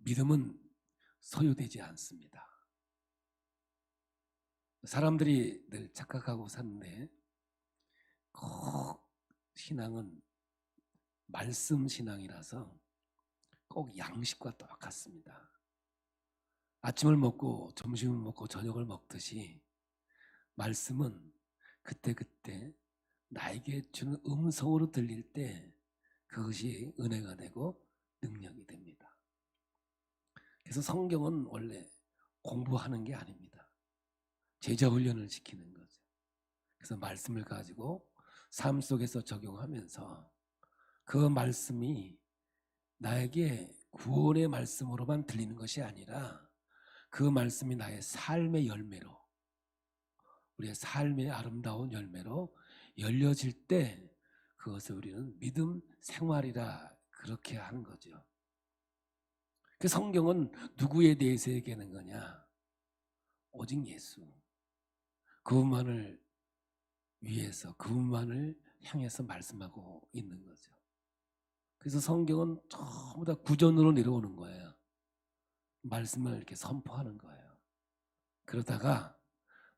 믿음은 소유되지 않습니다. 사람들이 늘 착각하고 사는데 꼭 신앙은 말씀 신앙이라서 꼭 양식과 똑같습니다. 아침을 먹고 점심을 먹고 저녁을 먹듯이 말씀은 그때그때 나에게 주는 음성으로 들릴 때 그것이 은혜가 되고 능력이 됩니다. 그래서 성경은 원래 공부하는 게 아닙니다. 제자 훈련을 시키는 거죠. 그래서 말씀을 가지고 삶 속에서 적용하면서 그 말씀이 나에게 구원의 말씀으로만 들리는 것이 아니라 그 말씀이 나의 삶의 열매로, 우리의 삶의 아름다운 열매로 열려질 때 그것을 우리는 믿음 생활이라 그렇게 하는 거죠. 그 성경은 누구에 대해서 얘기하는 거냐? 오직 예수, 그분만을 위해서, 그분만을 향해서 말씀하고 있는 거죠. 그래서 성경은 전부 다 구전으로 내려오는 거예요. 말씀을 이렇게 선포하는 거예요. 그러다가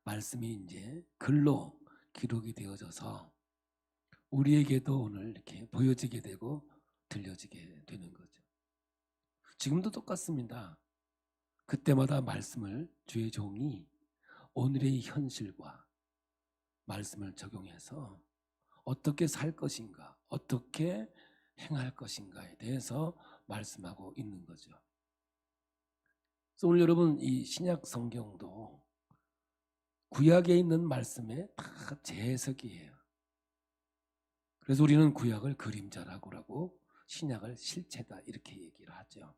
말씀이 이제 글로 기록이 되어져서 우리에게도 오늘 이렇게 보여지게 되고 들려지게 되는 거죠. 지금도 똑같습니다. 그때마다 말씀을 주의 종이 오늘의 현실과 말씀을 적용해서 어떻게 살 것인가, 어떻게 행할 것인가에 대해서 말씀하고 있는 거죠. 그래서 오늘 여러분 이 신약 성경도 구약에 있는 말씀에 다 재해석이에요. 그래서 우리는 구약을 그림자라고 하고 신약을 실체다 이렇게 얘기를 하죠.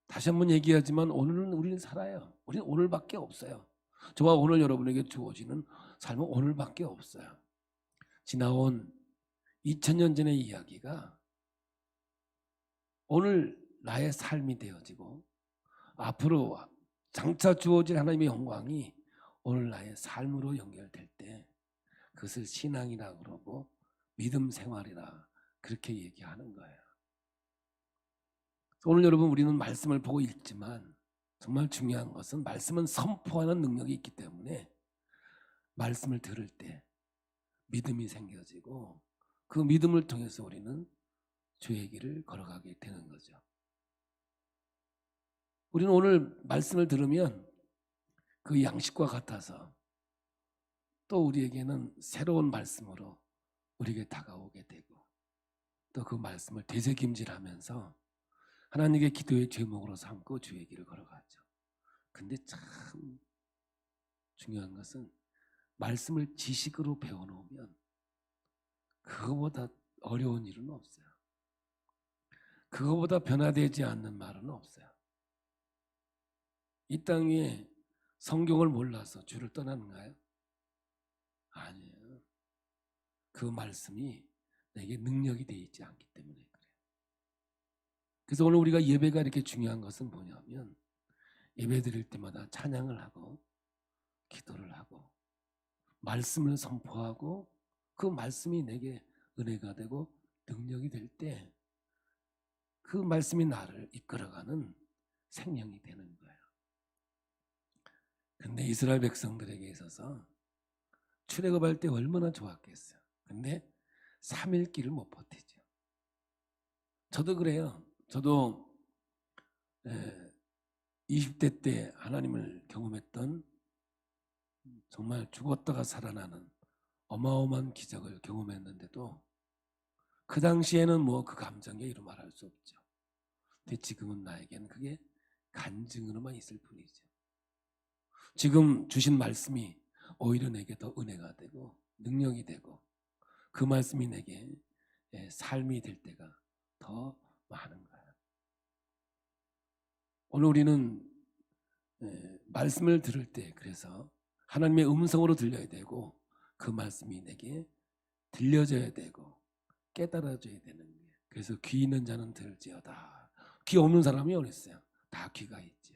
다시 한번 얘기하지만 오늘은 우리는 살아요. 우리는 오늘밖에 없어요. 저와 오늘 여러분에게 주어지는 삶은 오늘밖에 없어요. 지나온 2000년 전의 이야기가 오늘 나의 삶이 되어지고 앞으로 장차 주어질 하나님의 영광이 오늘 나의 삶으로 연결될 때 그것을 신앙이라고 그러고 믿음 생활이라 그렇게 얘기하는 거예요. 오늘 여러분 우리는 말씀을 보고 읽지만 정말 중요한 것은 말씀은 선포하는 능력이 있기 때문에 말씀을 들을 때 믿음이 생겨지고 그 믿음을 통해서 우리는 주의 길을 걸어가게 되는 거죠. 우리는 오늘 말씀을 들으면 그 양식과 같아서 또 우리에게는 새로운 말씀으로 우리에게 다가오게 되고 또 그 말씀을 되새김질하면서 하나님의 기도의 제목으로 삼고 주의 길을 걸어가죠. 근데 참 중요한 것은 말씀을 지식으로 배워놓으면 그거보다 어려운 일은 없어요. 그거보다 변화되지 않는 말은 없어요. 이 땅 위에 성경을 몰라서 주를 떠나는가요? 아니에요. 그 말씀이 내게 능력이 되어 있지 않기 때문에 그래요. 그래서 오늘 우리가 예배가 이렇게 중요한 것은 뭐냐면 예배 드릴 때마다 찬양을 하고 기도를 하고 말씀을 선포하고 그 말씀이 내게 은혜가 되고 능력이 될 때 그 말씀이 나를 이끌어가는 생명이 되는 거예요. 근데 이스라엘 백성들에게 있어서 출애굽할 때 얼마나 좋았겠어요. 근데 3일 길을 못 버티죠. 저도 그래요. 저도 20대 때 하나님을 경험했던 정말 죽었다가 살아나는 어마어마한 기적을 경험했는데도 그 당시에는 뭐 그 감정에 이루 말할 수 없죠. 근데 지금은 나에게는 그게 간증으로만 있을 뿐이죠. 지금 주신 말씀이 오히려 내게 더 은혜가 되고 능력이 되고 그 말씀이 내게 삶이 될 때가 더 많은 거예요. 오늘 우리는 말씀을 들을 때 그래서 하나님의 음성으로 들려야 되고 그 말씀이 내게 들려져야 되고 깨달아져야 되는 거예요. 그래서 귀 있는 자는 들을지어다. 귀 없는 사람이 어디 있어요? 다 귀가 있죠.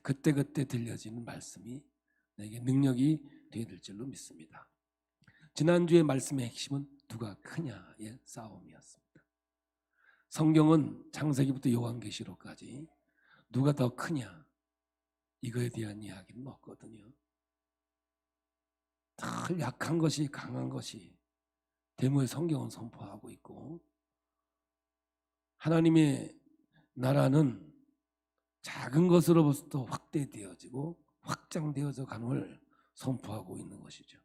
그때그때 들려지는 말씀이 내게 능력이 되어야 될 줄로 믿습니다. 지난주의 말씀의 핵심은 누가 크냐의 싸움이었습니다. 성경은 창세기부터 요한계시록까지 누가 더 크냐 이거에 대한 이야기는 없거든요. 더 약한 것이 강한 것이 됨을 성경은 선포하고 있고, 하나님의 나라는 작은 것으로부터 확대되어지고 확장되어져 가는걸 선포하고 있는 것이죠.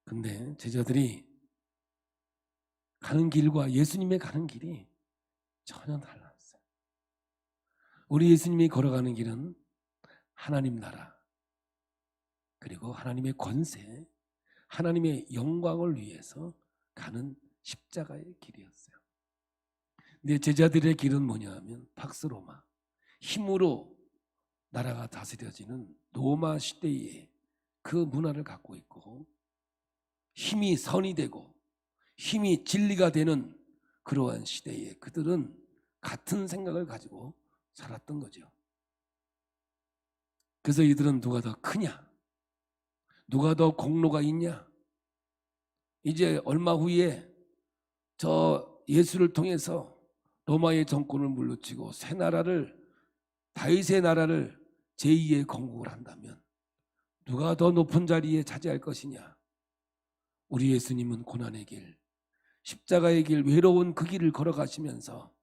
근데 제자들이 가는 길과 예수님의 가는 길이 전혀 달랐어요. 우리 예수님이 걸어가는 길은 하나님 나라, 그리고 하나님의 권세, 하나님의 영광을 위해서 가는 십자가의 길이었어요. 근데 제자들의 길은 뭐냐 하면 박스로마, 힘으로 나라가 다스려지는 로마 시대의 그 문화를 갖고 있고, 힘이 선이 되고 힘이 진리가 되는 그러한 시대에 그들은 같은 생각을 가지고 살았던 거죠. 그래서 이들은 누가 더 크냐, 누가 더 공로가 있냐, 이제 얼마 후에 저 예수를 통해서 로마의 정권을 물리치고 새 나라를, 다윗의 나라를 제2의 건국을 한다면 누가 더 높은 자리에 차지할 것이냐. 우리 예수님은 고난의 길, 십자가의 길, 외로운 그 길을 걸어가시면서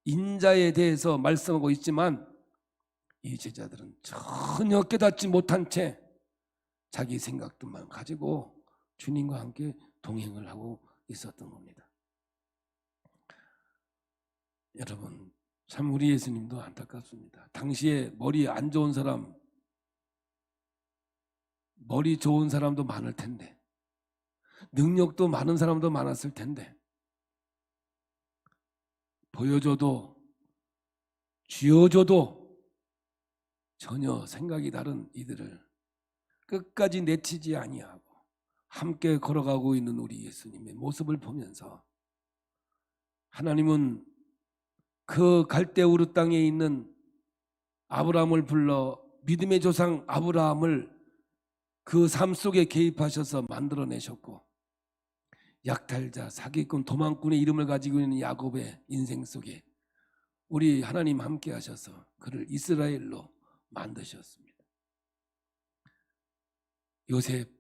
인자에 대해서 말씀하고 있지만, 이 제자들은 전혀 깨닫지 못한 채 자기 생각들만 가지고 주님과 함께 동행을 하고 있었던 겁니다. 여러분, 참 우리 예수님도 안타깝습니다. 당시에 머리 안 좋은 사람, 머리 좋은 사람도 많을 텐데, 능력도 많은 사람도 많았을 텐데, 보여줘도 쥐어줘도 전혀 생각이 다른 이들을 끝까지 내치지 아니하고 함께 걸어가고 있는 우리 예수님의 모습을 보면서, 하나님은 그 갈대우르 땅에 있는 아브라함을 불러 믿음의 조상 아브라함을 그 삶 속에 개입하셔서 만들어내셨고, 약탈자, 사기꾼, 도망꾼의 이름을 가지고 있는 야곱의 인생 속에 우리 하나님 함께 하셔서 그를 이스라엘로 만드셨습니다. 요셉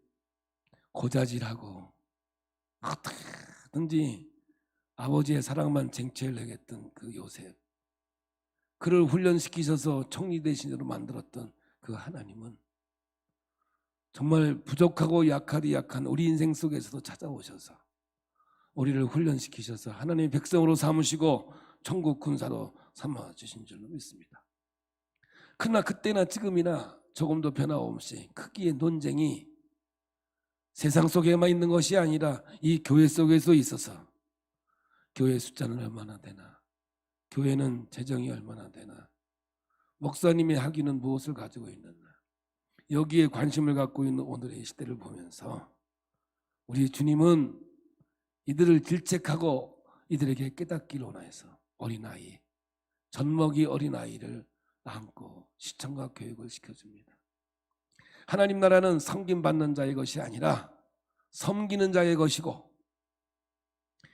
고자질하고 어떻게든지 아버지의 사랑만 쟁취하려고 그 요셉, 그를 훈련시키셔서 총리대신으로 만들었던 그 하나님은 정말 부족하고 약한 우리 인생 속에서도 찾아오셔서 우리를 훈련시키셔서 하나님의 백성으로 삼으시고 천국 군사로 삼아주신 줄로 믿습니다. 그러나 그때나 지금이나 조금도 변함없이 크기의 논쟁이 세상 속에만 있는 것이 아니라 이 교회 속에서 있어서, 교회 숫자는 얼마나 되나, 교회는 재정이 얼마나 되나, 목사님의 학위는 무엇을 가지고 있느냐, 여기에 관심을 갖고 있는 오늘의 시대를 보면서 우리 주님은 이들을 질책하고 이들에게 깨닫기를 원해서 어린아이, 젖먹이 어린아이를 안고 시청과 교육을 시켜줍니다. 하나님 나라는 섬김받는 자의 것이 아니라 섬기는 자의 것이고,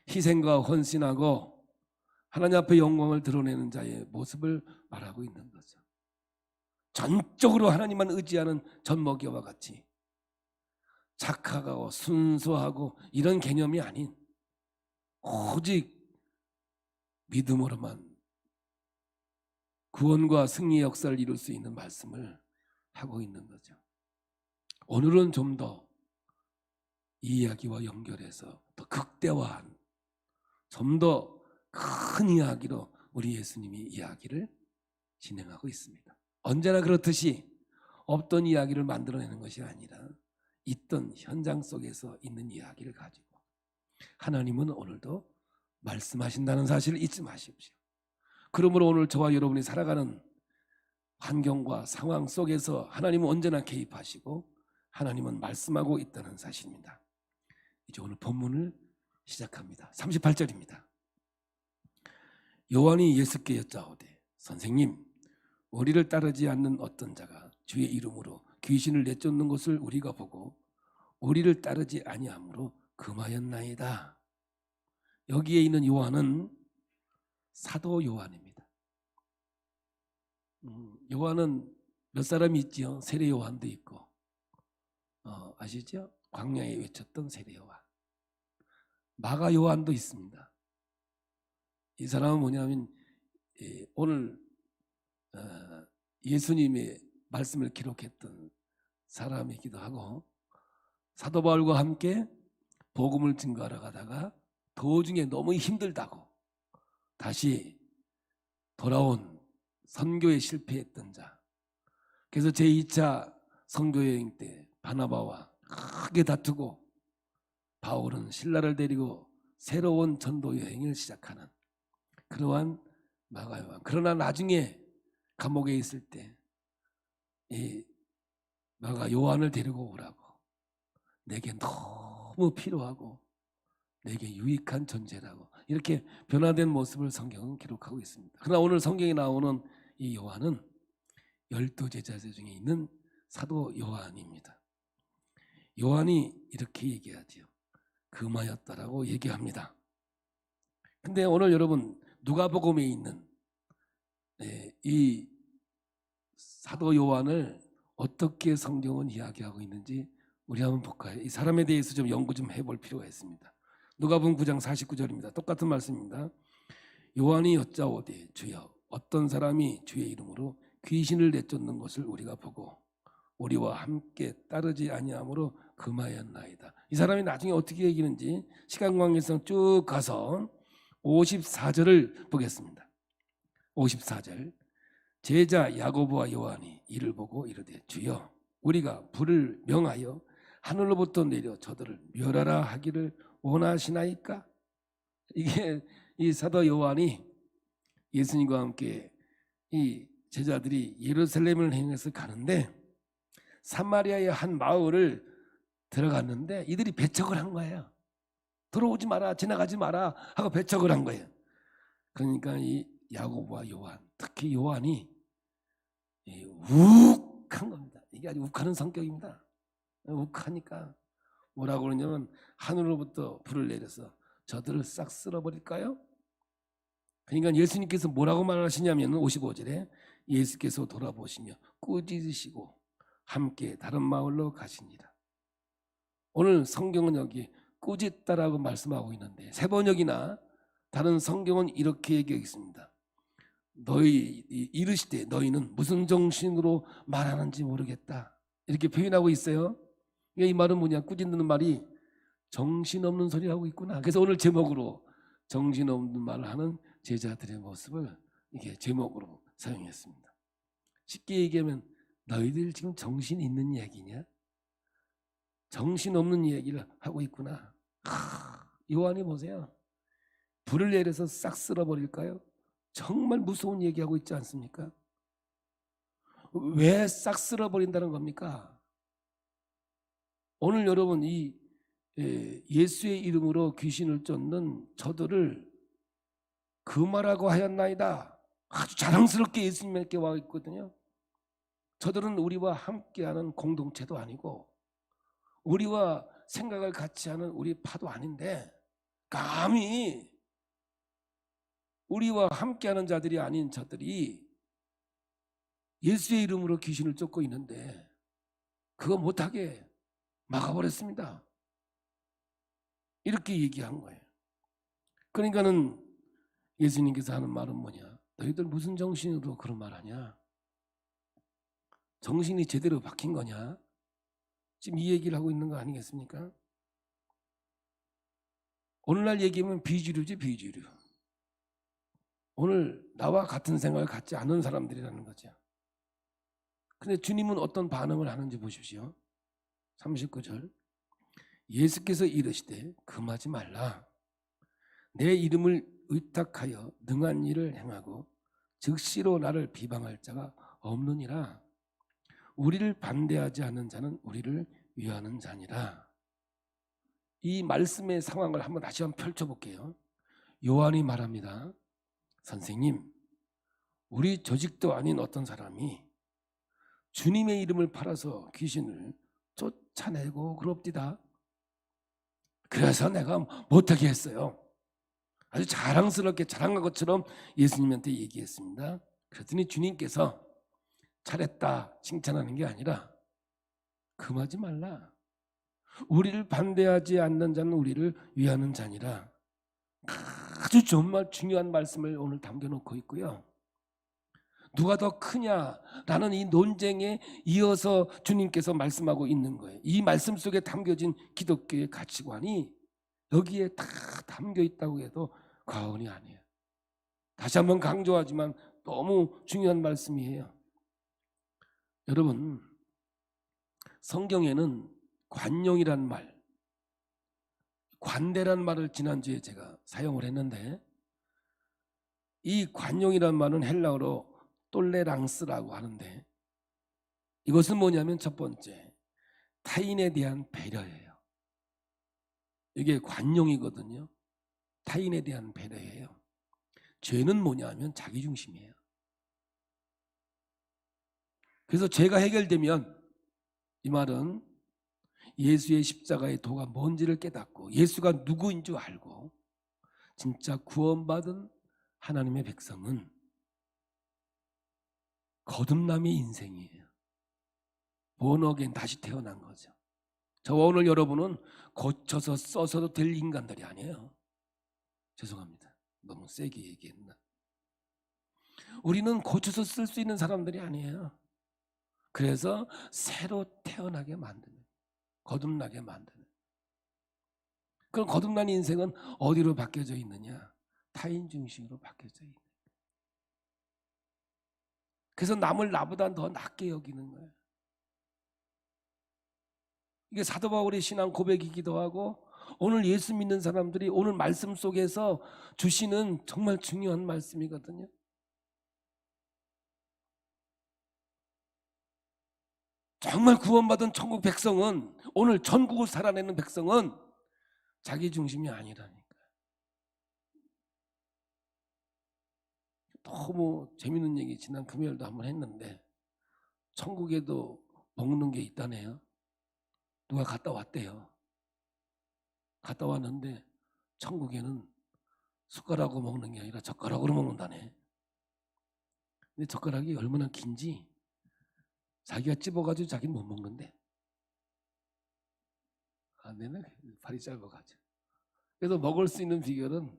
희생과 헌신하고 하나님 앞에 영광을 드러내는 자의 모습을 말하고 있는 거죠. 전적으로 하나님만 의지하는 젖먹이와 같이 착하고 순수하고 이런 개념이 아닌 오직 믿음으로만 구원과 승리의 역사를 이룰 수 있는 말씀을 하고 있는 거죠. 오늘은 좀 더 이 이야기와 연결해서 더 극대화한, 좀 더 큰 이야기로 우리 예수님이 이야기를 진행하고 있습니다. 언제나 그렇듯이 없던 이야기를 만들어내는 것이 아니라 있던 현장 속에서 있는 이야기를 가지고 하나님은 오늘도 말씀하신다는 사실을 잊지 마십시오. 그러므로 오늘 저와 여러분이 살아가는 환경과 상황 속에서 하나님은 언제나 개입하시고 하나님은 말씀하고 있다는 사실입니다. 이제 오늘 본문을 시작합니다. 38절입니다. 요한이 예수께 여짜오되 선생님, 우리를 따르지 않는 어떤 자가 주의 이름으로 귀신을 내쫓는 것을 우리가 보고 우리를 따르지 아니함으로 금하였나이다. 여기에 있는 요한은 사도 요한입니다. 요한은 몇 사람이 있지요? 세례 요한도 있고, 아시죠? 광야에 외쳤던 세례 요한. 마가 요한도 있습니다. 이 사람은 뭐냐면 오늘 예수님의 말씀을 기록했던 사람이기도 하고, 사도 바울과 함께 복음을 증거하러 가다가 도중에 너무 힘들다고 다시 돌아온 선교에 실패했던 자. 그래서 제2차 선교여행 때 바나바와 크게 다투고 바울은 신라를 데리고 새로운 전도 여행을 시작하는 그러한 마가 요한. 그러나 나중에 감옥에 있을 때 이 마가 요한을 데리고 오라고, 내게 너무 필요하고 내게 유익한 존재라고, 이렇게 변화된 모습을 성경은 기록하고 있습니다. 그러나 오늘 성경에 나오는 이 요한은 12제자 중에 있는 사도 요한입니다. 요한이 이렇게 얘기하지요. 금하였다라고 얘기합니다. 근데 오늘 여러분 누가복음에 있는 이 사도 요한을 어떻게 성경은 이야기하고 있는지 우리 한번 볼까요? 이 사람에 대해서 좀 연구 좀 해볼 필요가 있습니다. 누가복음 9장 49절입니다. 똑같은 말씀입니다. 요한이 여짜오되 주여 어떤 사람이 주의 이름으로 귀신을 내쫓는 것을 우리가 보고 우리와 함께 따르지 아니함으로 금하였나이다. 이 사람이 나중에 어떻게 얘기하는지 시간 관계상 쭉 가서 54절을 보겠습니다. 54절. 제자 야고보와 요한이 이를 보고 이르되 주여 우리가 불을 명하여 하늘로부터 내려 저들을 멸하라 하기를 원하시나이까? 이게 이 사도 요한이 예수님과 함께 이 제자들이 예루살렘을 향해서 가는데 사마리아의 한 마을을 들어갔는데 이들이 배척을 한 거예요. 들어오지 마라, 지나가지 마라 하고 배척을 한 거예요. 그러니까 이 야고보와 요한, 특히 요한이 욱한 겁니다. 이게 아주 욱하는 성격입니다. 욱하니까 뭐라고 그러냐면 하늘로부터 불을 내려서 저들을 싹 쓸어버릴까요? 그러니까 예수님께서 뭐라고 말하시냐면 55절에 예수께서 돌아보시며 꾸짖으시고 함께 다른 마을로 가시니라. 오늘 성경은 여기 꾸짖다라고 말씀하고 있는데 세 번역이나 다른 성경은 이렇게 얘기하고 있습니다. 너희 이르시되 너희는 무슨 정신으로 말하는지 모르겠다, 이렇게 표현하고 있어요. 이 말은 뭐냐? 꾸짖는 말이 정신없는 소리 하고 있구나. 그래서 오늘 제목으로 정신없는 말을 하는 제자들의 모습을 이게 제목으로 사용했습니다. 쉽게 얘기하면 너희들 지금 정신 있는 얘기냐? 정신없는 얘기를 하고 있구나. 요한이 보세요. 불을 내려서 싹 쓸어버릴까요? 정말 무서운 얘기하고 있지 않습니까? 왜 싹 쓸어버린다는 겁니까? 오늘 여러분 이 예수의 이름으로 귀신을 쫓는 저들을 금하라고 하였나이다. 아주 자랑스럽게 예수님께 와 있거든요. 저들은 우리와 함께하는 공동체도 아니고 우리와 생각을 같이 하는 우리 파도 아닌데 감히 우리와 함께하는 자들이 아닌 저들이 예수의 이름으로 귀신을 쫓고 있는데 그거 못하게 막아버렸습니다. 이렇게 얘기한 거예요. 그러니까는 예수님께서 하는 말은 뭐냐? 너희들 무슨 정신으로 그런 말 하냐? 정신이 제대로 박힌 거냐? 지금 이 얘기를 하고 있는 거 아니겠습니까? 오늘날 얘기하면 비주류지, 비주류. 오늘 나와 같은 생각을 갖지 않은 사람들이라는 거죠. 근데 주님은 어떤 반응을 하는지 보십시오. 39절. 예수께서 이르시되 금하지 말라. 내 이름을 의탁하여 능한 일을 행하고 즉시로 나를 비방할 자가 없느니라. 우리를 반대하지 않는 자는 우리를 위하는 자니라. 이 말씀의 상황을 한번 다시 한번 펼쳐볼게요. 요한이 말합니다. 선생님, 우리 조직도 아닌 어떤 사람이 주님의 이름을 팔아서 귀신을 쫓아내고 그럽디다. 그래서 내가 못하게 했어요. 아주 자랑스럽게 자랑한 것처럼 예수님한테 얘기했습니다. 그랬더니 주님께서 잘했다 칭찬하는 게 아니라 금하지 말라. 우리를 반대하지 않는 자는 우리를 위하는 자니라. 아주 정말 중요한 말씀을 오늘 담겨놓고 있고요. 누가 더 크냐라는 이 논쟁에 이어서 주님께서 말씀하고 있는 거예요. 이 말씀 속에 담겨진 기독교의 가치관이 여기에 다 담겨 있다고 해도 과언이 아니에요. 다시 한번 강조하지만 너무 중요한 말씀이에요. 여러분, 성경에는 관용이란 말, 관대란 말을 지난주에 제가 사용을 했는데, 이 관용이란 말은 헬라어로 똘레랑스라고 하는데, 이것은 뭐냐면 첫 번째, 타인에 대한 배려예요. 이게 관용이거든요. 타인에 대한 배려예요. 죄는 뭐냐면 자기중심이에요. 그래서 죄가 해결되면 이 말은 예수의 십자가의 도가 뭔지를 깨닫고 예수가 누구인 줄 알고 진짜 구원받은 하나님의 백성은 거듭남의 인생이에요. 본어겐 다시 태어난 거죠. 저와 오늘 여러분은 고쳐서 써서도 될 인간들이 아니에요. 죄송합니다. 너무 세게 얘기했나? 우리는 고쳐서 쓸 수 있는 사람들이 아니에요. 그래서 새로 태어나게 만드는, 거듭나게 만드는. 그럼 거듭난 인생은 어디로 바뀌어져 있느냐? 타인 중심으로 바뀌어져 있는. 그래서 남을 나보다 더 낫게 여기는 거예요. 이게 사도 바울의 신앙 고백이기도 하고 오늘 예수 믿는 사람들이 오늘 말씀 속에서 주시는 정말 중요한 말씀이거든요. 정말 구원받은 천국 백성은, 오늘 전국을 살아내는 백성은 자기 중심이 아니라니까. 너무 재밌는 얘기 지난 금요일도 한번 했는데 천국에도 먹는 게 있다네요. 누가 갔다 왔대요. 갔다 왔는데 천국에는 숟가락으로 먹는 게 아니라 젓가락으로 먹는다네. 근데 젓가락이 얼마나 긴지 자기가 찝어가지고 자기는 못 먹는데. 안 되네. 발이 짧아가지고. 그래서 먹을 수 있는 비결은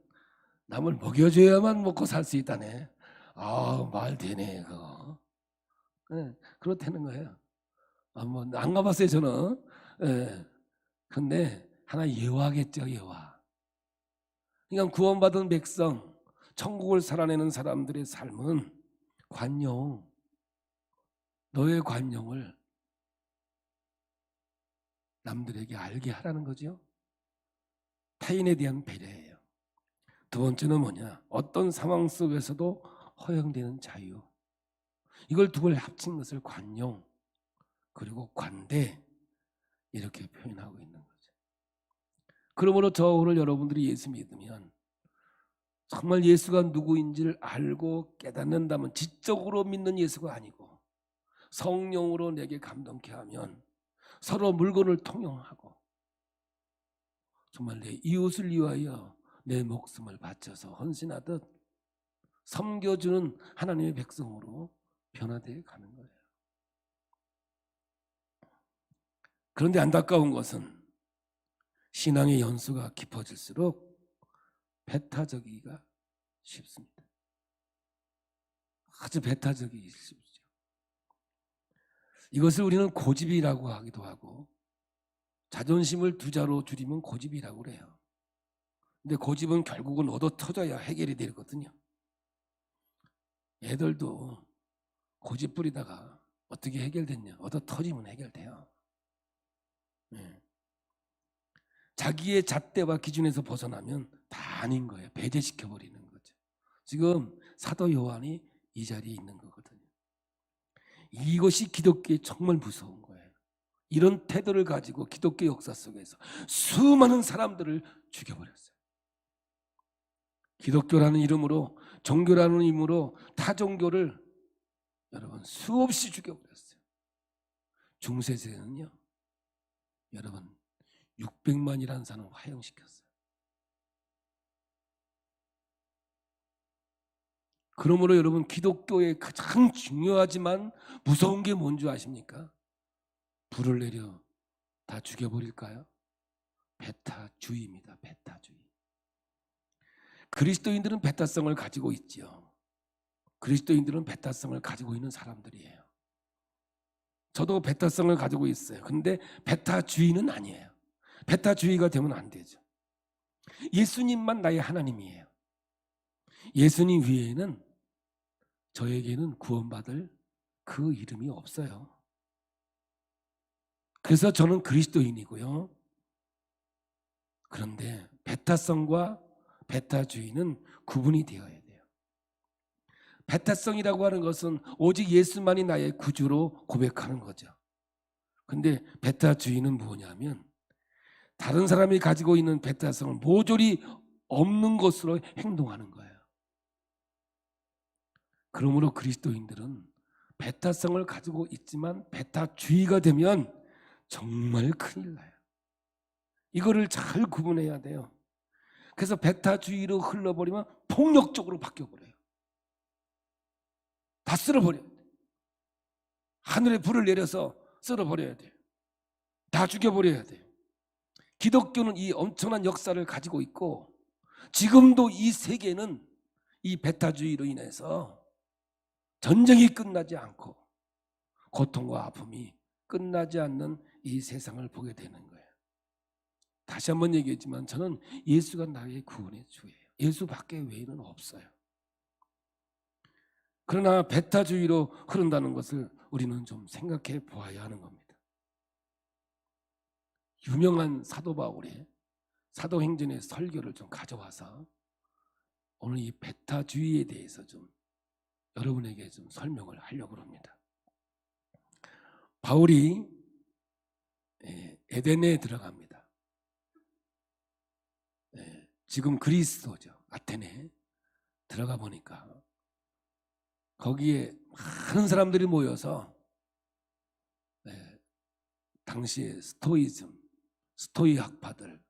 남을 먹여줘야만 먹고 살 수 있다네. 아, 말 되네 그거. 네, 그렇다는 거예요. 한번 안 가봤어요 저는. 네. 근데 하나 예화겠죠, 예화. 그러니까 구원받은 백성, 천국을 살아내는 사람들의 삶은 관용, 너의 관용을 남들에게 알게 하라는 거죠. 타인에 대한 배려예요. 두 번째는 뭐냐? 어떤 상황 속에서도 허용되는 자유. 이걸 두 걸 합친 것을 관용, 그리고 관대, 이렇게 표현하고 있는 거죠. 그러므로 저 오늘 여러분들이 예수 믿으면 정말 예수가 누구인지를 알고 깨닫는다면, 지적으로 믿는 예수가 아니고 성령으로 내게 감동케 하면 서로 물건을 통용하고 정말 내 이웃을 위하여 내 목숨을 바쳐서 헌신하듯 섬겨주는 하나님의 백성으로 변화되어 가는 거예요. 그런데 안타까운 것은 신앙의 연수가 깊어질수록 배타적이기가 쉽습니다. 아주 배타적이기 쉽죠. 이것을 우리는 고집이라고 하기도 하고, 자존심을 두 자로 줄이면 고집이라고 그래요. 근데 고집은 결국은 얻어 터져야 해결이 되거든요. 애들도 고집 부리다가 어떻게 해결됐냐? 얻어 터지면 해결돼요. 네. 자기의 잣대와 기준에서 벗어나면 다 아닌 거예요. 배제시켜버리는 거죠. 지금 사도 요한이 이 자리에 있는 거거든요. 이것이 기독교의 정말 무서운 거예요. 이런 태도를 가지고 기독교 역사 속에서 수많은 사람들을 죽여버렸어요. 기독교라는 이름으로, 종교라는 이름으로 타 종교를 여러분 수없이 죽여버렸어요. 중세시대는요, 여러분 600만이라는 사람을 화형시켰어요. 그러므로 여러분, 기독교의 가장 중요하지만 무서운 게 뭔지 아십니까? 불을 내려 다 죽여버릴까요? 배타주의입니다. 배타주의. 그리스도인들은 배타성을 가지고 있지요. 그리스도인들은 배타성을 가지고 있는 사람들이에요. 저도 배타성을 가지고 있어요. 근데 배타주의는 아니에요. 배타주의가 되면 안 되죠. 예수님만 나의 하나님이에요. 예수님 위에는 저에게는 구원받을 그 이름이 없어요. 그래서 저는 그리스도인이고요. 그런데 배타성과 배타주의는 구분이 되어야 돼요. 배타성이라고 하는 것은 오직 예수만이 나의 구주로 고백하는 거죠. 근데 배타주의는 뭐냐면 다른 사람이 가지고 있는 배타성을 모조리 없는 것으로 행동하는 거예요. 그러므로 그리스도인들은 배타성을 가지고 있지만 배타주의가 되면 정말 큰일 나요. 이거를 잘 구분해야 돼요. 그래서 배타주의로 흘러버리면 폭력적으로 바뀌어버려요. 다 쓸어버려야 돼요. 하늘에 불을 내려서 쓸어버려야 돼요. 다 죽여버려야 돼요. 기독교는 이 엄청난 역사를 가지고 있고 지금도 이 세계는 이 배타주의로 인해서 전쟁이 끝나지 않고 고통과 아픔이 끝나지 않는 이 세상을 보게 되는 거예요. 다시 한번 얘기했지만 저는 예수가 나의 구원의 주예요. 예수밖에 외에는 없어요. 그러나 배타주의로 흐른다는 것을 우리는 좀 생각해 보아야 하는 겁니다. 유명한 사도 바울의 사도행전의 설교를 좀 가져와서 오늘 이 배타주의에 대해서 좀 여러분에게 좀 설명을 하려고 합니다. 바울이 에덴에 들어갑니다. 지금 그리스도죠. 아테네 들어가 보니까 거기에 많은 사람들이 모여서 당시에 스토이 학파들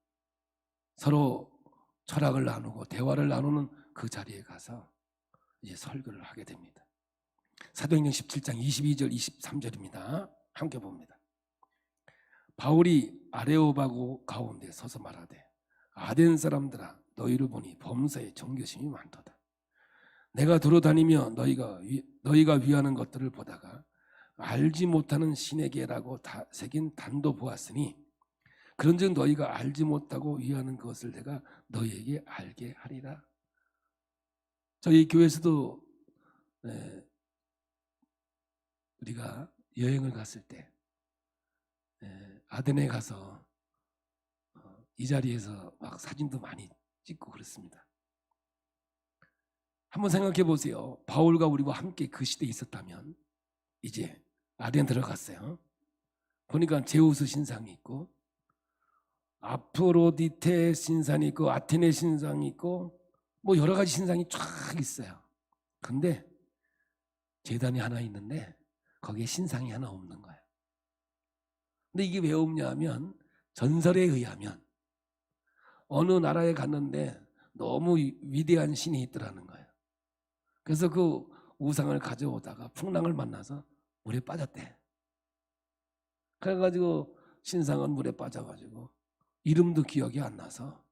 서로 철학을 나누고 대화를 나누는 그 자리에 가서 이제 설교를 하게 됩니다. 사도행전 17장 22절 23절입니다. 함께 봅니다. 바울이 아레오바고 가운데 서서 말하되 아덴 사람들아 너희를 보니 범사에 정교심이 많도다. 내가 돌아다니며 너희가 위하는 것들을 보다가 알지 못하는 신에게라고 새긴 단도 보았으니 그런즉 너희가 알지 못하고 위하는 것을 내가 너희에게 알게 하리라. 저희 교회에서도 우리가 여행을 갔을 때 아덴에 가서 이 자리에서 막 사진도 많이 찍고 그랬습니다. 한번 생각해 보세요. 바울과 우리와 함께 그 시대에 있었다면 이제 아덴 들어갔어요. 보니까 제우스 신상이 있고 아프로디테 신상이 있고 아테네 신상이 있고 뭐 여러 가지 신상이 쫙 있어요. 근데 제단이 하나 있는데 거기에 신상이 하나 없는 거예요. 근데 이게 왜 없냐 하면 전설에 의하면 어느 나라에 갔는데 너무 위대한 신이 있더라는 거예요. 그래서 그 우상을 가져오다가 풍랑을 만나서 물에 빠졌대. 그래가지고 신상은 물에 빠져가지고 이름도 기억이 안 나서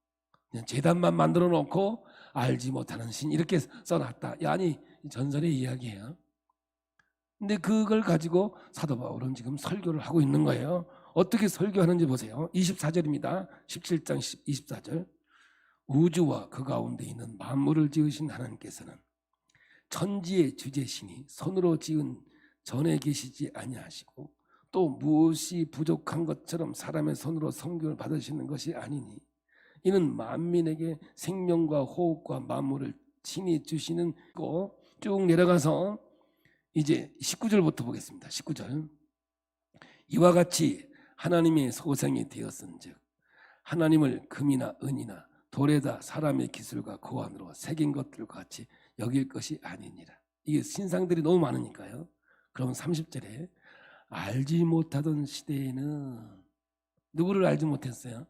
그냥 제단만 만들어 놓고 알지 못하는 신 이렇게 써놨다. 아니 전설의 이야기예요. 근데 그걸 가지고 사도 바울은 지금 설교를 하고 있는 거예요. 어떻게 설교하는지 보세요. 24절입니다. 17장 24절. 우주와 그 가운데 있는 만물을 지으신 하나님께서는 천지의 주제시니 손으로 지은 전에 계시지 아니하시고 또 무엇이 부족한 것처럼 사람의 손으로 성경을 받으시는 것이 아니니 이는 만민에게 생명과 호흡과 만물을 친히 주시는 거. 쭉 내려가서 이제 19절부터 보겠습니다. 19절. 이와 같이 하나님의 소생이 되었은즉 하나님을 금이나 은이나 돌에다 사람의 기술과 고안으로 새긴 것들과 같이 여길 것이 아니니라. 이게 신상들이 너무 많으니까요. 그럼 30절에 알지 못하던 시대에는 누구를 알지 못했어요?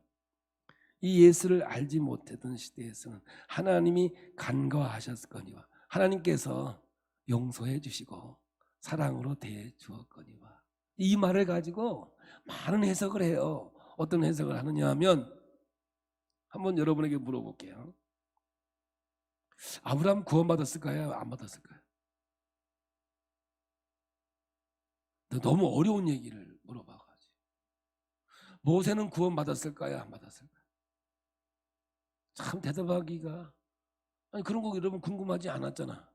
이 예수를 알지 못하던 시대에서는 하나님이 간과하셨거니와 하나님께서 용서해 주시고 사랑으로 대해 주었거니와. 이 말을 가지고 많은 해석을 해요. 어떤 해석을 하느냐 하면 한번 여러분에게 물어볼게요. 아브라함 구원받았을까요? 안 받았을까요? 너무 어려운 얘기를 물어봐가지고. 모세는 구원받았을까요? 안 받았을까요? 참 대답하기가, 아니 그런 거 여러분 궁금하지 않았잖아.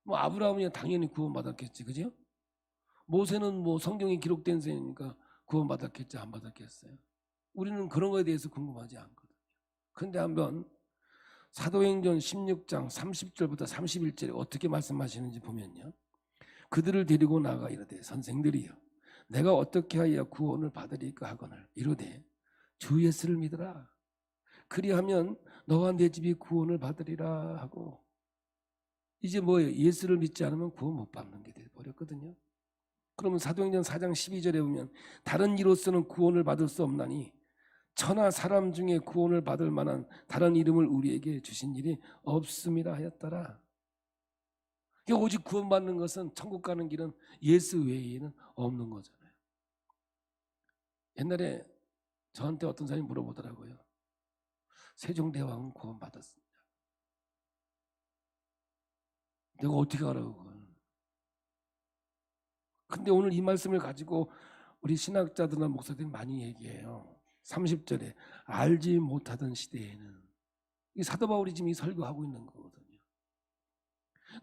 뭐 아브라함이 당연히 구원받았겠지, 그죠? 모세는 뭐 성경에 기록된 셈이니까 구원받았겠지, 안 받았겠어요? 우리는 그런 거에 대해서 궁금하지 않거든요. 그런데 한번 사도행전 16장 30절부터 31절에 어떻게 말씀하시는지 보면요, 그들을 데리고 나가 이르되 선생들이여 내가 어떻게 하여 구원을 받으리까 하거늘 이르되 주 예수를 믿으라. 그리하면 너와 내 집이 구원을 받으리라 하고, 이제 뭐예요? 예수를 믿지 않으면 구원 못 받는 게 돼버렸거든요. 그러면 사도행전 4장 12절에 보면 다른 이로서는 구원을 받을 수 없나니 천하 사람 중에 구원을 받을 만한 다른 이름을 우리에게 주신 일이 없음이라 하였더라. 오직 구원받는 것은, 천국 가는 길은 예수 외에는 없는 거잖아요. 옛날에 저한테 어떤 사람이 물어보더라고요. 세종대왕은 구원받았습니다. 내가 어떻게 알아요 그걸? 근데 오늘 이 말씀을 가지고 우리 신학자들이나 목사들이 많이 얘기해요. 30절에 알지 못하던 시대에는, 이 사도 바울이 지금 이 설교하고 있는 거거든요.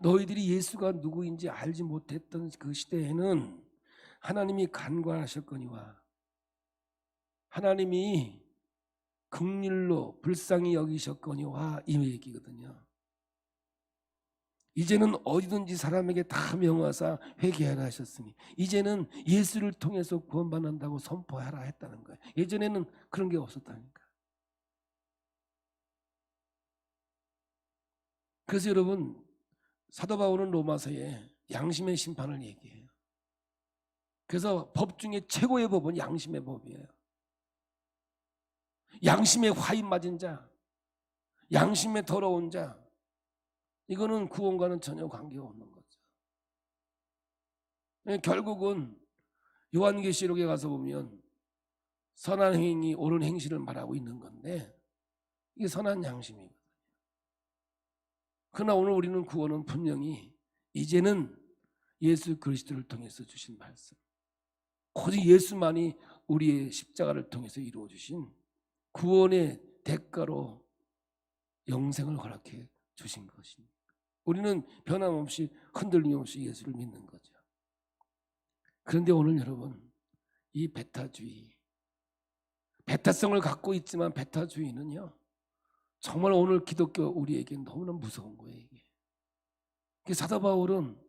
너희들이 예수가 누구인지 알지 못했던 그 시대에는 하나님이 간과하셨거니와 하나님이 긍휼로 불쌍히 여기셨거니와, 이 얘기거든요. 이제는 어디든지 사람에게 다 명하사 회개하라 하셨으니 이제는 예수를 통해서 구원받는다고 선포하라 했다는 거예요. 예전에는 그런 게 없었다니까. 그래서 여러분, 사도 바울은 로마서에 양심의 심판을 얘기해요. 그래서 법 중에 최고의 법은 양심의 법이에요. 양심에 화인 맞은 자, 양심에 더러운 자, 이거는 구원과는 전혀 관계가 없는 거죠. 결국은 요한계시록에 가서 보면 선한 행위, 옳은 행실을 말하고 있는 건데, 이게 선한 양심이거든요. 그러나 오늘 우리는 구원은 분명히 이제는 예수 그리스도를 통해서 주신 말씀, 오직 예수만이 우리의 십자가를 통해서 이루어 주신 구원의 대가로 영생을 허락해 주신 것입니다. 우리는 변함없이 흔들림 없이 예수를 믿는 거죠. 그런데 오늘 여러분, 이 배타주의, 배타성을 갖고 있지만 배타주의는요, 정말 오늘 기독교 우리에게 너무나 무서운 거예요. 이게. 사도 바울은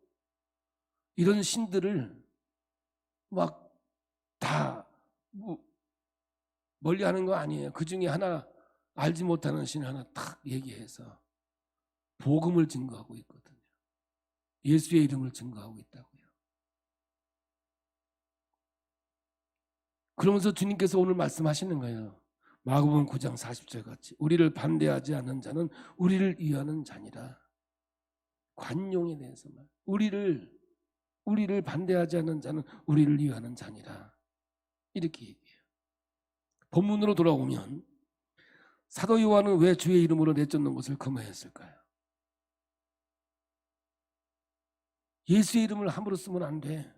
이런 신들을 막 다 멀리하는 거 아니에요. 그 중에 하나, 알지 못하는 신 하나 딱 얘기해서 복음을 증거하고 있거든요. 예수의 이름을 증거하고 있다고요. 그러면서 주님께서 오늘 말씀하시는 거예요. 마가복음 9장 40절 같이 우리를 반대하지 않는 자는 우리를 위하는 자니라. 관용에 대해서만, 우리를 반대하지 않는 자는 우리를 위하는 자니라, 이렇게 얘기해요. 본문으로 돌아오면 사도 요한은 왜 주의 이름으로 내쫓는 것을 금하였을까요? 예수의 이름을 함부로 쓰면 안 돼.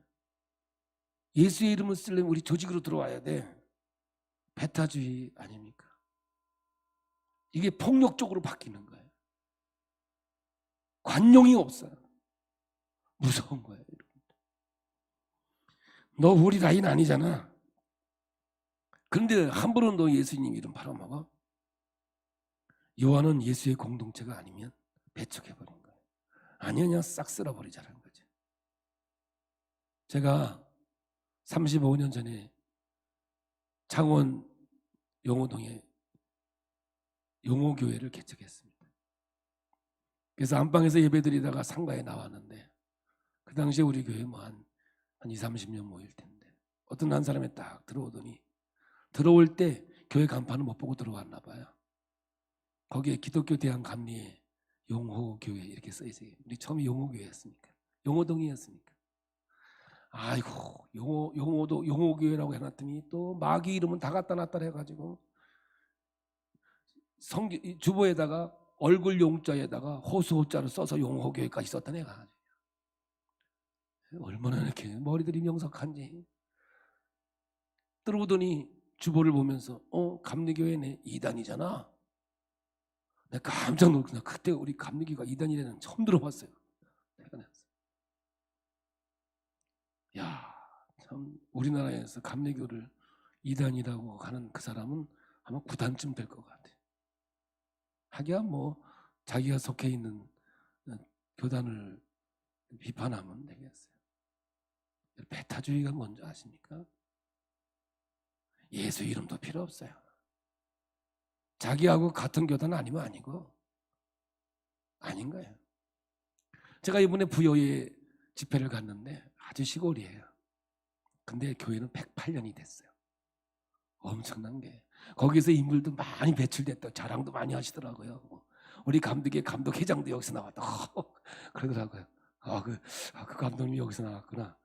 예수의 이름을 쓰려면 우리 조직으로 들어와야 돼. 배타주의 아닙니까? 이게 폭력적으로 바뀌는 거예요. 관용이 없어요. 무서운 거예요. 너 우리 라인 아니잖아. 그런데 함부로 너 예수님 이름 팔아먹어? 요한은 예수의 공동체가 아니면 배척해버린 거예요. 아니냐, 싹 쓸어버리자는 거죠. 제가 35년 전에 창원 용호동에 용호교회를 개척했습니다. 그래서 안방에서 예배드리다가 상가에 나왔는데, 그 당시에 우리 교회 뭐 한 20, 30년 모일 텐데, 어떤 한 사람이 딱 들어오더니, 들어올 때 교회 간판을 못 보고 들어왔나 봐요. 거기에 기독교 대한 감리에 용호교회 이렇게 써 있어요. 우리 처음에 용호교회였으니까, 용호동이었으니까. 아이고, 용호도 용호교회라고 해놨더니 또 마귀 이름은 다 갖다 놨다 해가지고 주보에다가 얼굴 용자에다가 호수호자를 써서 용호교회까지 썼던 애가 얼마나 이렇게 머리들이 명석한지. 들어오더니 주보를 보면서 감리교회네, 이단이잖아. 내가 깜짝 놀랐구나. 그때 우리 감리교가 이단이라는 처음 들어봤어요. 야, 참 우리나라에서 감리교를 이단이라고 하는 그 사람은 아마 9단쯤 될 것 같아. 하기야 뭐 자기가 속해 있는 교단을 비판하면 되겠어요. 배타주의가 뭔지 아십니까? 예수 이름도 필요 없어요. 자기하고 같은 교단 아니면 아니고 아닌 거예요. 제가 이번에 부여에 집회를 갔는데 아주 시골이에요. 근데 교회는 108년이 됐어요. 엄청난 게. 거기서 인물도 많이 배출됐다. 자랑도 많이 하시더라고요. 우리 감독의 감독회장도 여기서 나왔다. 그러더라고요. 그 감독님이 여기서 나왔구나.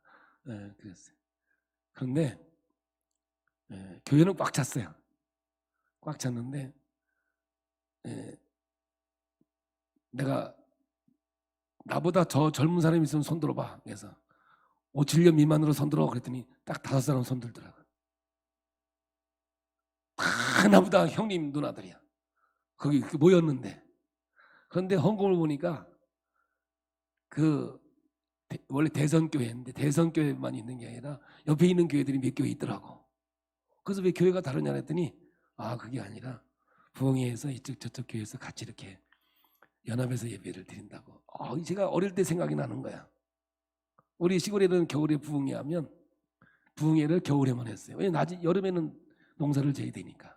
네, 그랬어요. 그런데 교회는 꽉 찼어요. 꽉 찼는데 내가 나보다 더 젊은 사람이 있으면 손 들어봐. 그래서 57년 미만으로 손 들어. 그랬더니 딱 5사람 손 들더라고요. 다 나보다 형님 누나들이야. 거기 모였는데. 그런데 헌금을 보니까 원래 대선교회인데 대선교회만 있는 게 아니라 옆에 있는 교회들이 몇 교회 있더라고. 그래서 왜 교회가 다르냐 했더니 그게 아니라 부흥회에서 이쪽 저쪽 교회에서 같이 이렇게 연합해서 예배를 드린다고. 제가 어릴 때 생각이 나는 거야. 우리 시골에는 겨울에 부흥회 하면 부흥회를 겨울에만 했어요. 왜냐면 여름에는 농사를 져야 되니까.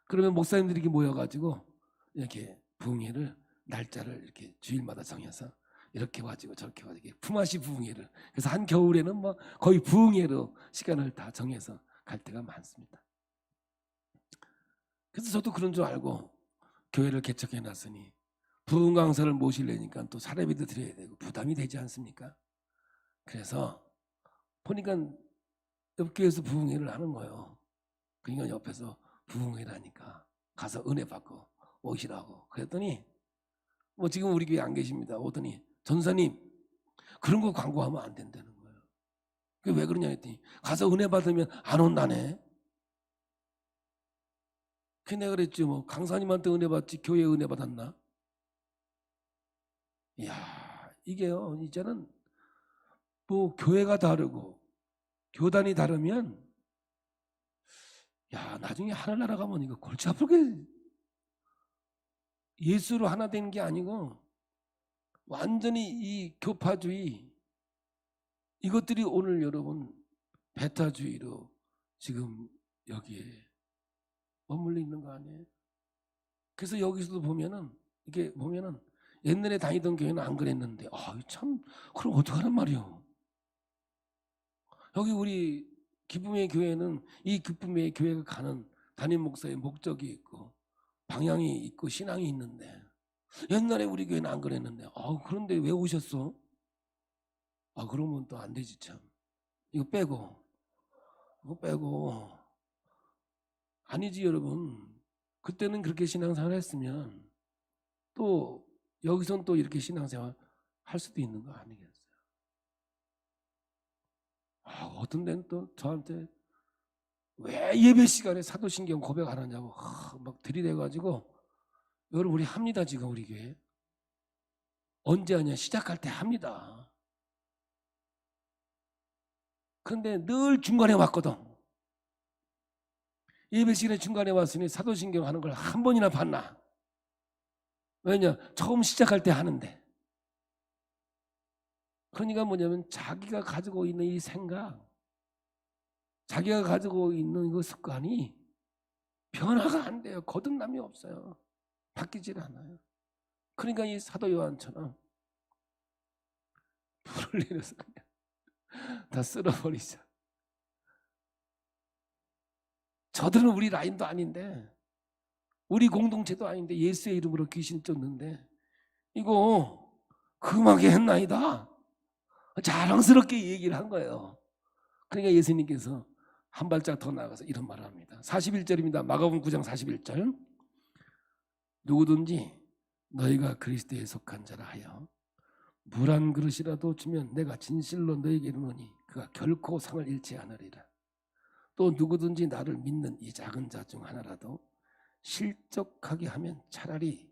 그러면 목사님들이 이렇게 모여가지고 이렇게 부흥회를 날짜를 이렇게 주일마다 정해서 이렇게 가지고 저렇게 가지고 품앗이 부흥회를. 그래서 한 겨울에는 뭐 거의 부흥회로 시간을 다 정해서 갈 때가 많습니다. 그래서 저도 그런 줄 알고 교회를 개척해 놨으니 부흥 강사를 모시려니까 또 사례비도 드려야 되고 부담이 되지 않습니까? 그래서 보니까 옆 교회에서 부흥회를 하는 거예요. 그러니까 옆에서 부흥회라니까 가서 은혜 받고 오시라고. 그랬더니 뭐 지금 우리 교회 안 계십니다. 오더니 전사님 그런 거 광고하면 안 된다는 거예요. 그게 왜 그러냐 했더니 가서 은혜 받으면 안 온다네. 그 내가 그랬지 뭐 강사님한테 은혜 받지 교회에 은혜 받았나? 이야, 이게요 이제는 뭐 교회가 다르고 교단이 다르면 나중에 하늘나라 가면 이거 골치 아프게 예수로 하나 되는 게 아니고 완전히 이 교파주의 이것들이 오늘 여러분 배타주의로 지금 여기에 머물러 있는 거 아니에요? 그래서 여기서도 보면은 이게 보면은 옛날에 다니던 교회는 안 그랬는데 참 그럼 어떡하란 말이요. 여기 우리 기쁨의 교회는 이 기쁨의 교회가 가는 담임 목사의 목적이 있고 방향이 있고 신앙이 있는데 옛날에 우리 교회는 안 그랬는데 그런데 왜 오셨어? 그러면 또 안 되지 참. 이거 빼고 아니지 여러분. 그때는 그렇게 신앙생활 했으면 또 여기선 또 이렇게 신앙생활 할 수도 있는 거 아니겠어요? 어떤 데는 또 저한테 왜 예배 시간에 사도신경 고백 안 하냐고 막 들이대가지고 여러분 우리 합니다. 지금 우리 교회 언제 하냐 시작할 때 합니다. 그런데 늘 중간에 왔거든. 예배 시간에 중간에 왔으니 사도신경 하는 걸 한 번이나 봤나? 왜냐 처음 시작할 때 하는데. 그러니까 뭐냐면 자기가 가지고 있는 이 생각, 자기가 가지고 있는 그 습관이 변화가 안 돼요. 거듭남이 없어요. 바뀌질 않아요. 그러니까 이 사도 요한처럼 불을 내려서 그냥 다 쓸어버리자. 저들은 우리 라인도 아닌데 우리 공동체도 아닌데 예수의 이름으로 귀신 쫓는데 이거 금하게 했나이다. 자랑스럽게 얘기를 한 거예요. 그러니까 예수님께서 한 발짝 더 나가서 이런 말을 합니다. 41절입니다. 마가복음 9장 41절. 누구든지 너희가 그리스도에 속한 자라 하여 물 한 그릇이라도 주면 내가 진실로 너희에게 이르노니 그가 결코 상을 잃지 않으리라. 또 누구든지 나를 믿는 이 작은 자 중 하나라도 실족하게 하면 차라리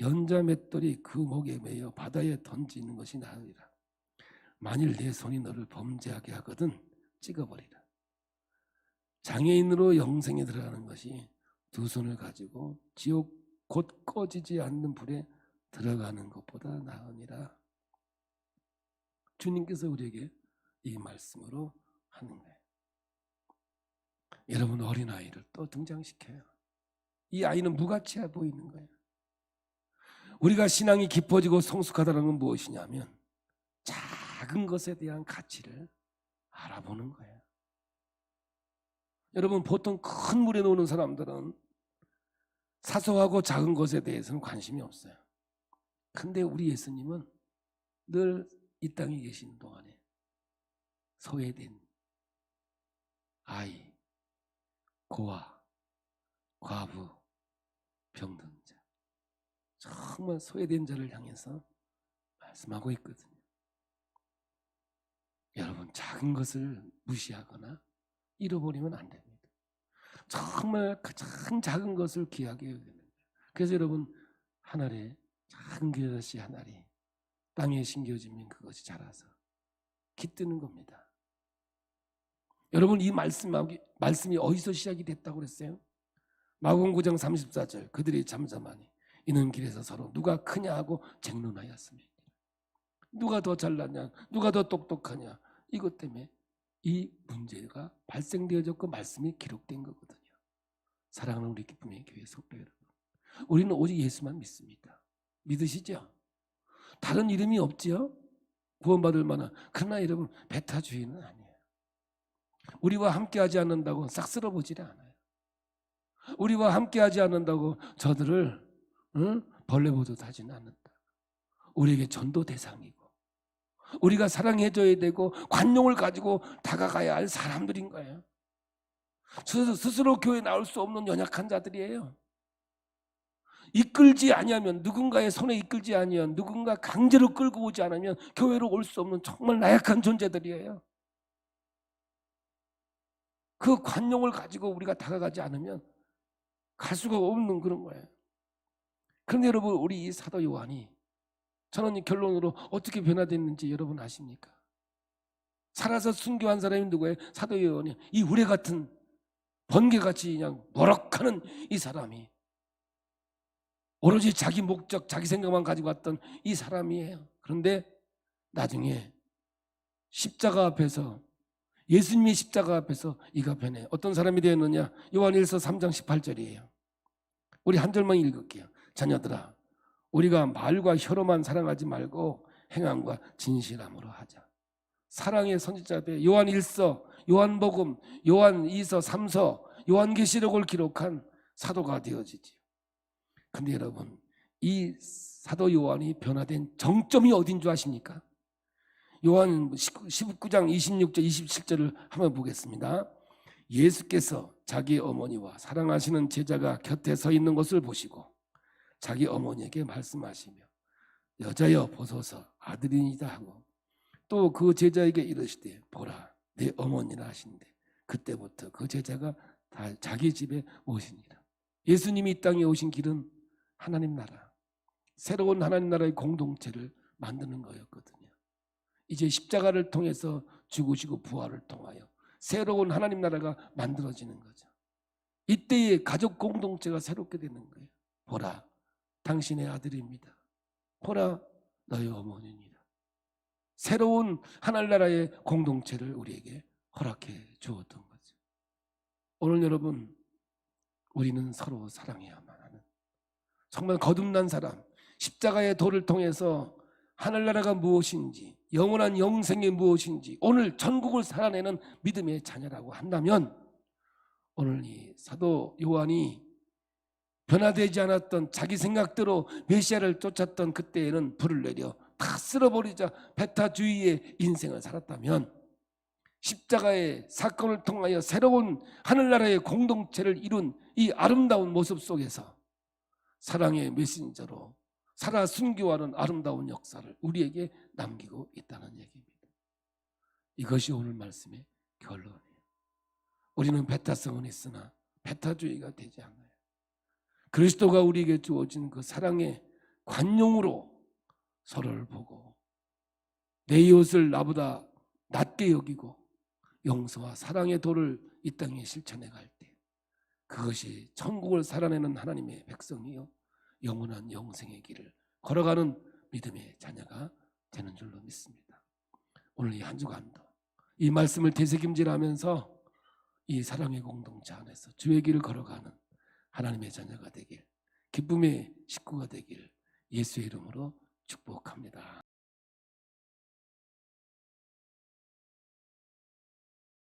연자 맷돌이 그 목에 매여 바다에 던지는 것이 나으리라. 만일 내 손이 너를 범죄하게 하거든 찍어버리라. 장애인으로 영생에 들어가는 것이 두 손을 가지고 지옥 곧 꺼지지 않는 불에 들어가는 것보다 나으니라. 주님께서 우리에게 이 말씀으로 하는 거예요. 여러분, 어린아이를 또 등장시켜요. 이 아이는 무가치해 보이는 거예요. 우리가 신앙이 깊어지고 성숙하다는 건 무엇이냐면 작은 것에 대한 가치를 알아보는 거예요. 여러분, 보통 큰 물에 노는 사람들은 사소하고 작은 것에 대해서는 관심이 없어요. 근데 우리 예수님은 늘 이 땅에 계신 동안에 소외된 아이, 고아, 과부, 병든 자, 정말 소외된 자를 향해서 말씀하고 있거든요. 여러분, 작은 것을 무시하거나 잃어버리면 안 됩니다. 정말 가장 작은 것을 귀하게 여겨야 됩니다. 그래서 여러분, 한 알에 작은 겨자씨 한 알이 땅에 심겨지면 그것이 자라서 깃드는 겁니다. 여러분, 이 말씀이 어디서 시작이 됐다고 그랬어요? 마가복음 9장 34절. 그들이 잠잠하니 이는 길에서 서로 누가 크냐 하고 쟁론하였습니다. 누가 더 잘났냐, 누가 더 똑똑하냐, 이것 때문에 이 문제가 발생되어졌고 말씀이 기록된 거거든요. 사랑하는 우리 기쁨의 교회 성도 여러분, 우리는 오직 예수만 믿습니다. 믿으시죠? 다른 이름이 없지요? 구원받을 만한. 그러나 여러분, 배타주의는 아니에요. 우리와 함께하지 않는다고 싹 쓸어보지 않아요. 우리와 함께하지 않는다고 저들을 벌레 보듯 하지는 않는다. 우리에게 전도 대상이고 우리가 사랑해줘야 되고 관용을 가지고 다가가야 할 사람들인 거예요. 스스로 교회에 나올 수 없는 연약한 자들이에요. 이끌지 아니하면, 누군가의 손에 이끌지 아니하면, 누군가 강제로 끌고 오지 않으면 교회로 올 수 없는 정말 나약한 존재들이에요. 그 관용을 가지고 우리가 다가가지 않으면 갈 수가 없는 그런 거예요. 그런데 여러분, 우리 이 사도 요한이, 저는 이 결론으로 어떻게 변화됐는지 여러분 아십니까? 살아서 순교한 사람이 누구예요? 사도 요한이. 이 우레 같은 번개같이 그냥 버럭하는 이 사람이, 오로지 자기 목적, 자기 생각만 가지고 왔던 이 사람이에요. 그런데 나중에 십자가 앞에서, 예수님의 십자가 앞에서 이가 변해 어떤 사람이 되었느냐? 요한일서 3장 18절이에요. 우리 한 절만 읽을게요. 자녀들아, 우리가 말과 혀로만 사랑하지 말고 행함과 진실함으로 하자. 사랑의 선지자들, 요한일서, 요한복음, 요한이서, 3서, 요한계시록을 기록한 사도가 되어지지요. 근데 여러분, 이 사도 요한이 변화된 정점이 어딘 줄 아십니까? 요한 19장 26절 27절을 한번 보겠습니다. 예수께서 자기 어머니와 사랑하시는 제자가 곁에 서 있는 것을 보시고 자기 어머니에게 말씀하시며 여자여 보소서 아들이니다 하고 또 그 제자에게 이르시되 보라 내 어머니라 하신대 그때부터 그 제자가 다 자기 집에 오시니라. 예수님이 이 땅에 오신 길은 하나님 나라, 새로운 하나님 나라의 공동체를 만드는 거였거든요. 이제 십자가를 통해서 죽으시고 부활을 통하여 새로운 하나님 나라가 만들어지는 거죠. 이때의 가족 공동체가 새롭게 되는 거예요. 보라 당신의 아들입니다. 보라 너의 어머니입니다. 새로운 하나님 나라의 공동체를 우리에게 허락해 주었던 거죠. 오늘 여러분, 우리는 서로 사랑해야만 하는 정말 거듭난 사람, 십자가의 도를 통해서 하늘나라가 무엇인지, 영원한 영생이 무엇인지, 오늘 전국을 살아내는 믿음의 자녀라고 한다면 오늘 이 사도 요한이 변화되지 않았던 자기 생각대로 메시아를 쫓았던 그때에는 불을 내려 다 쓸어버리자 배타주의의 인생을 살았다면, 십자가의 사건을 통하여 새로운 하늘나라의 공동체를 이룬 이 아름다운 모습 속에서 사랑의 메신저로 살아 순교하는 아름다운 역사를 우리에게 남기고 있다는 얘기입니다. 이것이 오늘 말씀의 결론이에요. 우리는 배타성은 있으나 배타주의가 되지 않아요. 그리스도가 우리에게 주어진 그 사랑의 관용으로 서로를 보고 내 이웃을 나보다 낮게 여기고 용서와 사랑의 도를 이 땅에 실천해 갈 때, 그것이 천국을 살아내는 하나님의 백성이요 영원한 영생의 길을 걸어가는 믿음의 자녀가 되는 줄로 믿습니다. 오늘 이 한 주간도 이 말씀을 되새김질하면서 이 사랑의 공동체 안에서 주의 길을 걸어가는 하나님의 자녀가 되길, 기쁨의 식구가 되길 예수의 이름으로 축복합니다.